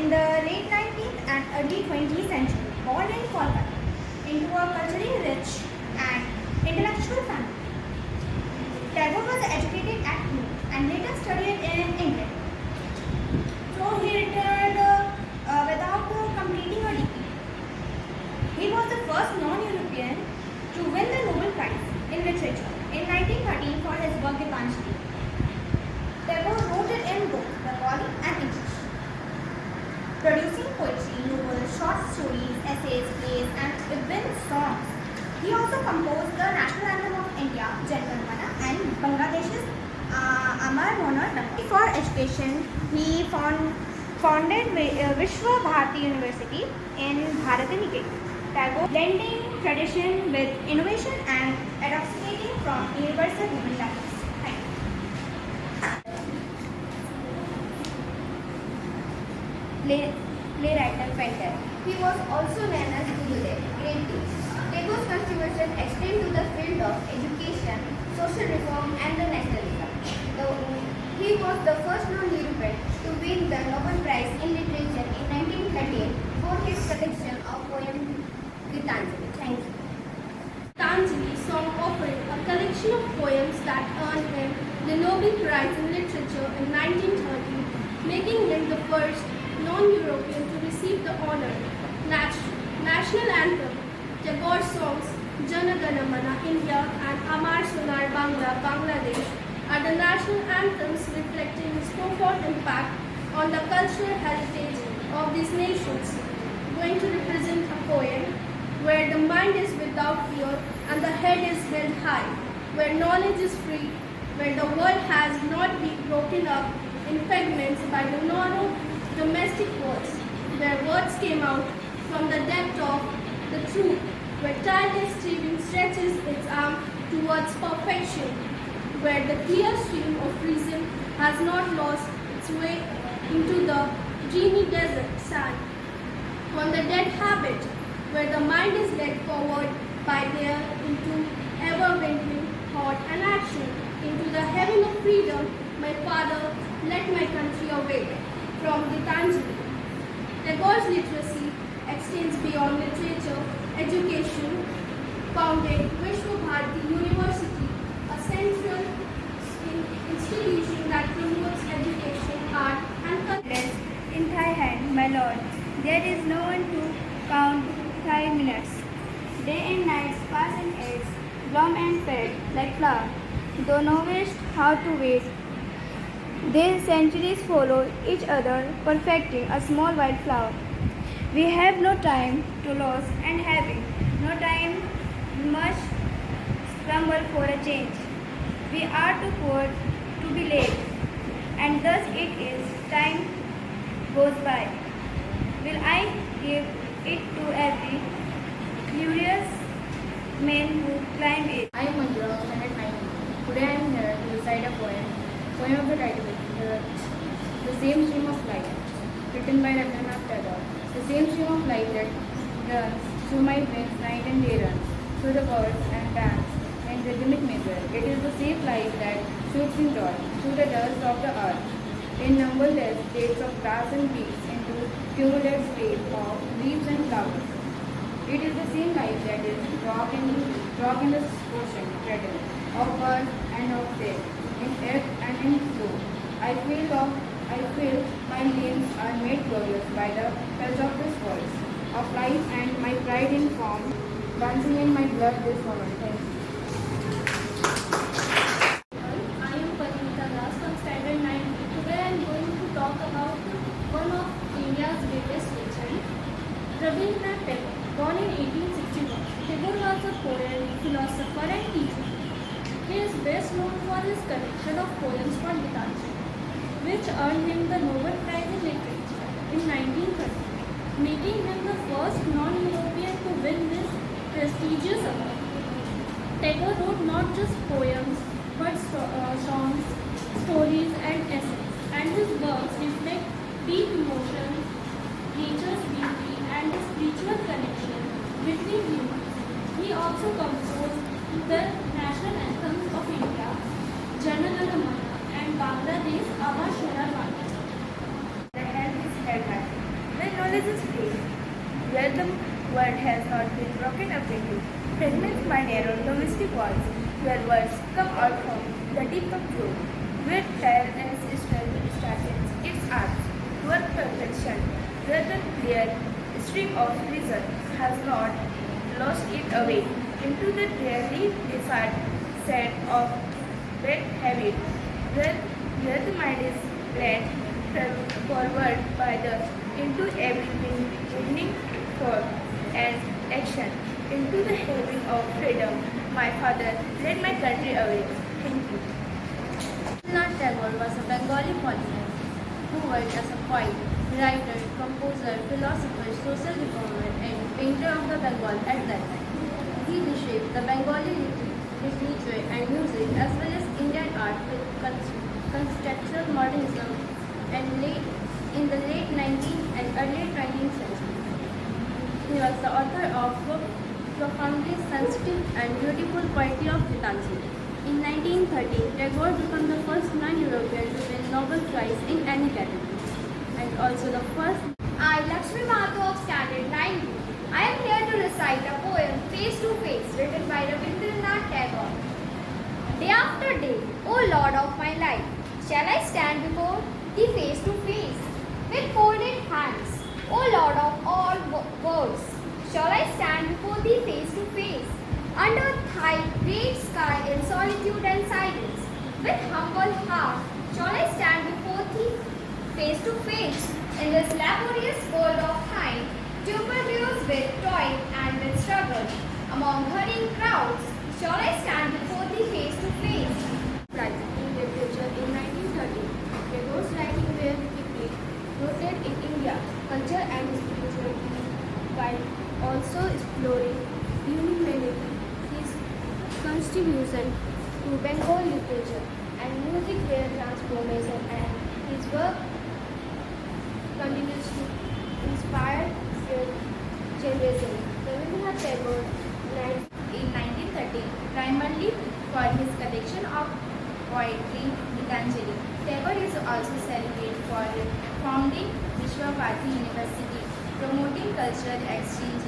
in the late 19th and early 20th century, born in Kolkata into a culturally rich and intellectual family. Tagore was educated at home and later studied in England. So he returned without completing a degree. He was the first non-European to win the Nobel Prize in Literature in 1913 for his work Gitanjali. Tagore wrote it in both Bengali and English, producing poetry, novels, short stories, essays, plays, and even songs. He also composed the national anthem of India, Jan Gan Mana, and Bangladesh's Amar Monar Danga. For education, he founded Vishwa Bharati University in Bharatiniket. Tagore blending tradition with innovation and adapting from universal human values. Thank you. Playwright and painter. He was also known as Gurudev, Great Deeds. Tagore's contribution extended to the field of education, social reform, and the nationalism. He was the first non-European to win the Nobel Prize in Literature in 1913 for his collection of poems Gitanjali. Thank you. Gitanjali song offered a collection of poems that earned him the Nobel Prize in Literature in 1913, making him the first non-European to receive the honor. National anthem, Tagore songs Jana Gana Mana India and Amar Sonar Bangla Bangladesh are the national anthems reflecting his profound impact on the cultural heritage of these nations. Going to represent a poem where the mind is without fear and the head is held high, where knowledge is free, where the world has not been broken up in fragments by the narrow domestic wars, where words came out from the depth of the truth, where tireless striving stretches its arm towards perfection, where the clear stream of reason has not lost its way into the dreamy desert sand, on the dead habit, where the mind is led forward by there into ever-winding thought and action, into the heaven of freedom, my father, let my country awake. From Gitanjali. Tagore's literacy extends beyond literature, education, founded Vishwa Bharati University, a central institution that promotes education, art, and culture. In thy hand, my lord, there is no one to count thy minutes. Day and night pass in airs, warm and fair, like flower. Thou knowest how to wait. These centuries follow each other, perfecting a small white flower. We have no time to lose, and having no time, we must scramble for a change. We are too poor to be late, and thus it is time goes by. Will I give it to every curious man who climb it? I am Manjura, Senate 9. Today I am here to recite a poem of the title, The Same Stream of Life, written by Rabindranath Tagore. The same stream of life that runs through my veins night and day runs, through the birds and dance in rhythmic measure. It is the same life that shoots in joy, through the dust of the earth, in numberless blades of grass and leaves, into cumulus wave of leaves and flowers. It is the same life that is rock in the ocean, cradle of birth and of death, in ebb and in flow. I feel my limbs are made glorious by the touch of this voice of life, and my pride in form dancing in my blood this moment. Thank you. I am Parimita Das from Standard 9. Today I am going to talk about one of India's greatest legends, Rabindranath Tagore. Born in 1861, Tagore was a poet, philosopher and teacher. He is best known for his collection of poems for Gitanjali, which earned him the Nobel Prize in Literature in 1930, making him the first non-European to win this prestigious award. Tagore wrote not just poems but songs, stories and essays, and his works reflect deep emotions, nature's beauty and the spiritual connection between humans. He also composed the national anthems of India, Jana Gana Mana, and Bangladesh, Amar Sonar Bangla. The health is held high. Bengal is a state where the word has not been broken up into fragments by narrow domestic walls, where words come out from the deep of truth, where tiredness starts its arcs toward perfection, where the clear stream of reason has not lost it away into the dreary desert set of bad habit, where the mind is led forward by the into everything beginning thought and action, into the haven of freedom. My father led my country away. Thank you. Rabindranath Tagore was a Bengali polymath who worked as a poet, writer, composer, philosopher, social reformer, and painter of the Bengal at that time. He reshaped the Bengali literature and music as well as Indian art with conceptual modernism and in the late 19th and early 20th century. He was the author of profoundly sensitive and beautiful poetry of Gitanjali. In 1913, Tagore became the first non-European to win Nobel Prize in any category, and also the first. I, Lakshmi Mahato of Standard 9B. I am here to recite a poem, Face to Face, written by Rabindranath Tagore. Day after day, O Lord of my life, shall I stand before Thee face to face, with folded hands, O Lord of all worlds, shall I stand before Thee face to face, under Thy great sky in solitude and silence, with humble heart, shall I stand before Thee face to face, in this laborious world of time, tumultuous with toil and with struggle, among hurrying crowds, shall I stand before Thee face to face. Prize in literature in 1913. Tagore's writing were deeply rooted in India, culture and spirituality, while also exploring humanity. His contribution to Bengal literature and music were transformation, and his work continues to inspire generation. Rabindranath Tagore died In 1913, primarily for his collection of poetry Gitanjali. Tagore is also celebrated for founding Vishwabharati University, promoting cultural exchange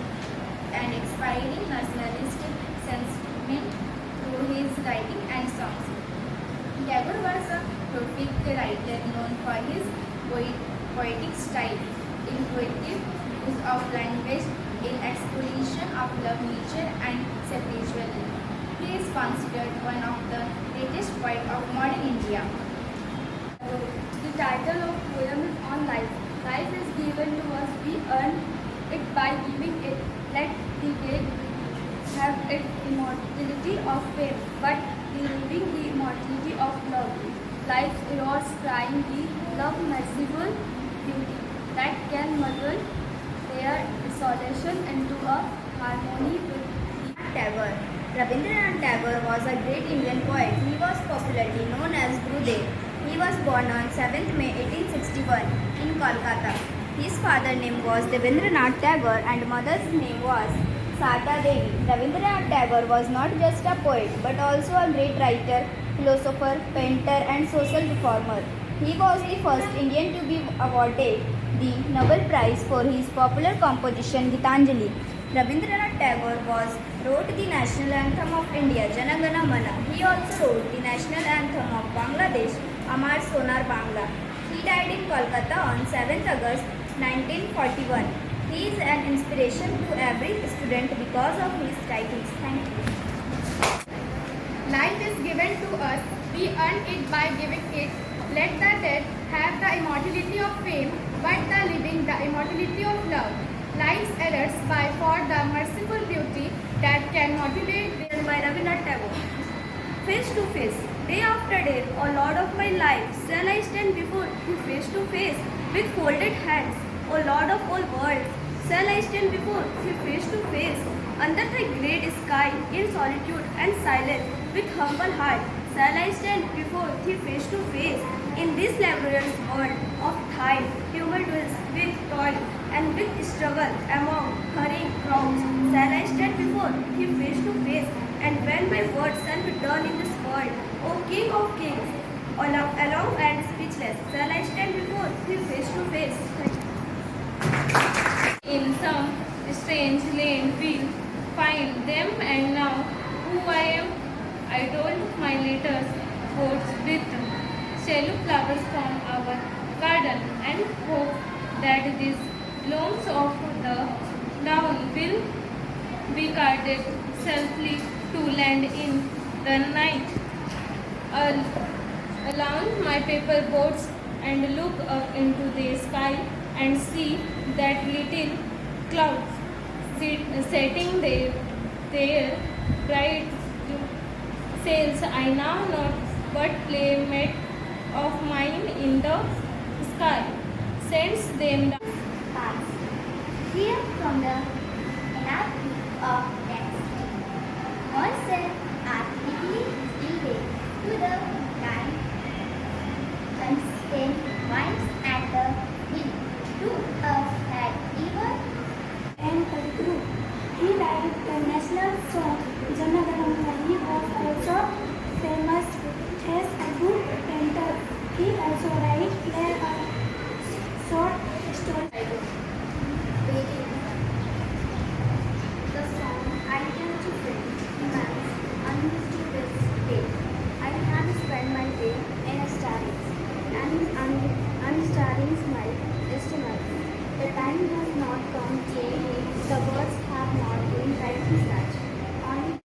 and inspiring nationalistic sentiment through his writing and songs. Tagore was a prolific writer known for his poetic style, intuitive use of language in exploration of love, nature, and spirituality. He is considered one of the greatest poets of modern India. The title of poem is on life. Life is given to us. We earn it by giving it. Let the dead have its immortality of fame, but the living the immortality of love. Life's erodes crying the love merciful beauty that can muddle their desolation into a harmony with Tagore. Rabindranath Tagore was a great Indian poet. He was popularly known as Gurudev. He was born on 7th May 1861 in Kolkata. His father's name was Rabindranath Tagore and mother's name was Sarda Devi. Rabindranath Tagore was not just a poet but also a great writer, philosopher, painter and social reformer. He was the first Indian to be awarded the Nobel Prize for his popular composition Gitanjali. Rabindranath Tagore wrote the national anthem of India, Jana Gana Mana. He also wrote the national anthem of Bangladesh, Amar Sonar Bangla. He died in Kolkata on 7th August 1941. He is an inspiration to every student because of his writings. Thank you. Life is given to us, we earn it by giving it. Let the dead have the immortality of fame, but the living the immortality of love. Life's errors by for the merciful beauty that can modulate them. By Rabindranath Tagore. Face to face, day after day, O Lord of my life, shall I stand before you face to face with folded hands, O Lord of all worlds, shall I stand before you face to face under thy great sky in solitude and silence with humble heart, shall I stand before thee face to face in this laborious world of time, tumultuous with toil and with struggle among hurrying crowds, shall I stand before thee face to face, and when my words shall be done in this world, O King of Kings, alone and speechless, shall I stand before thee face to face. Thank you. yellow flowers from our garden and hope that these blooms of the dawn will be guarded safely to land in the night. Launch my paper boats and look up into the sky and see that little clouds setting their bright sails. I now know what playmate of mine in the sky sends them down. Pass. Here from the map of text. All said are quickly still to the line and spent once at the wheel. To us had even and a group. He wrote the national song Jana Gana Mana. He was also famous as a good painter. He also wrote a short story. The song I Tell to Friends demands unmistakable day. I have spent my day in a starry and his unstarring smile is to nothing. The time has not come, the words have not been rightly such.